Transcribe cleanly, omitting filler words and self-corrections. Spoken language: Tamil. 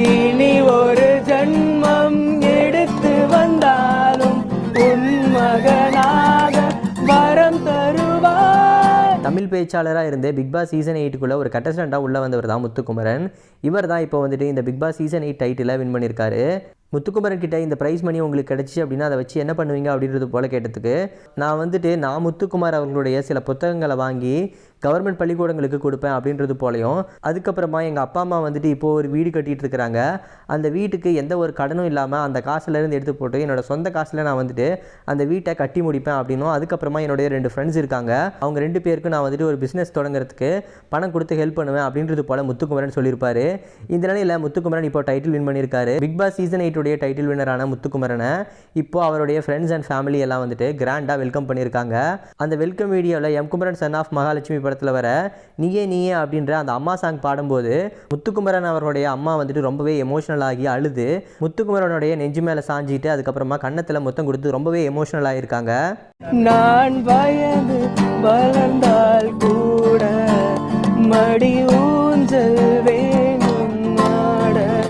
இனி ஒரு ஜன்மம் எடுத்து வந்தாலும் உன் மகனாக வரம் தருவார். தமிழ் பேச்சாளராக இருந்து பிக் பாஸ் சீசன் 8க்குள்ளே ஒரு கண்டஸ்டண்ட்டாக உள்ளே வந்தவர் தான் முத்துக்குமரன். இவர் தான் இப்போ வந்துட்டு இந்த Bigg Boss season 8 title win பண்ணியிருக்காரு. முத்துக்குமரன் கிட்ட இந்த ப்ரைஸ் மணி உங்களுக்கு கிடச்சி அப்படின்னா அதை வச்சு என்ன பண்ணுவீங்க அப்படின்றது போல் கேட்டதுக்கு, நான் முத்துக்குமார் அவர்களுடைய சில புத்தகங்களை வாங்கி கவர்மெண்ட் பள்ளிக்கூடங்களுக்கு கொடுப்பேன் அப்படின்றது போலையும், அதுக்கப்புறமா எங்கள் அப்பா அம்மா வந்துட்டு இப்போது ஒரு வீடு கட்டிகிட்டு இருக்கிறாங்க, அந்த வீட்டுக்கு எந்த ஒரு கடனும் இல்லாமல் அந்த காசுலேருந்து எடுத்து போட்டு என்னோட சொந்த காசில் நான் வந்துட்டு அந்த வீட்டை கட்டி முடிப்பேன் அப்படின்னும், அதுக்கப்புறமா என்னுடைய 2 ஃப்ரெண்ட்ஸ் இருக்காங்க, அவங்க 2 பேருக்கு நான் வந்துட்டு ஒரு பிஸ்னஸ் தொடங்குறதுக்கு பணம் கொடுத்து ஹெல்ப் பண்ணுவேன் அப்படின்றது போல் முத்துக்குமரன் சொல்லியிருப்பாரு. இந்த நிலையில் முத்துக்குமரன் இப்போ டைட்டில் வின் பண்ணியிருக்காரு. பிக் பாஸ் சீசன் 8 டைட்டில் வின்னரான முத்துக்குமரனை இப்போ அவருடைய ஃப்ரெண்ட்ஸ் அண்ட் ஃபேமிலி எல்லாம் வந்துட்டு கிராண்டாக வெல்கம் பண்ணியிருக்காங்க. அந்த வெல்கம் வீடியோவில் M Kumaran son of Mahalakshmi படத்தில் வர நீயே நீயே அப்படின்ற அந்த அம்மா சாங் பாடும்போது முத்துக்குமரன் அவருடைய அம்மா வந்துட்டு ரொம்பவே எமோஷனல் ஆகி அழுது முத்துக்குமரனுடைய நெஞ்சு மேலே சாஞ்சிட்டு அதுக்கப்புறமா கன்னத்தில் முத்தம் கொடுத்து ரொம்பவே எமோஷனல் ஆகியிருக்காங்க. நான் வயது வளர்ந்தால் கூட மடி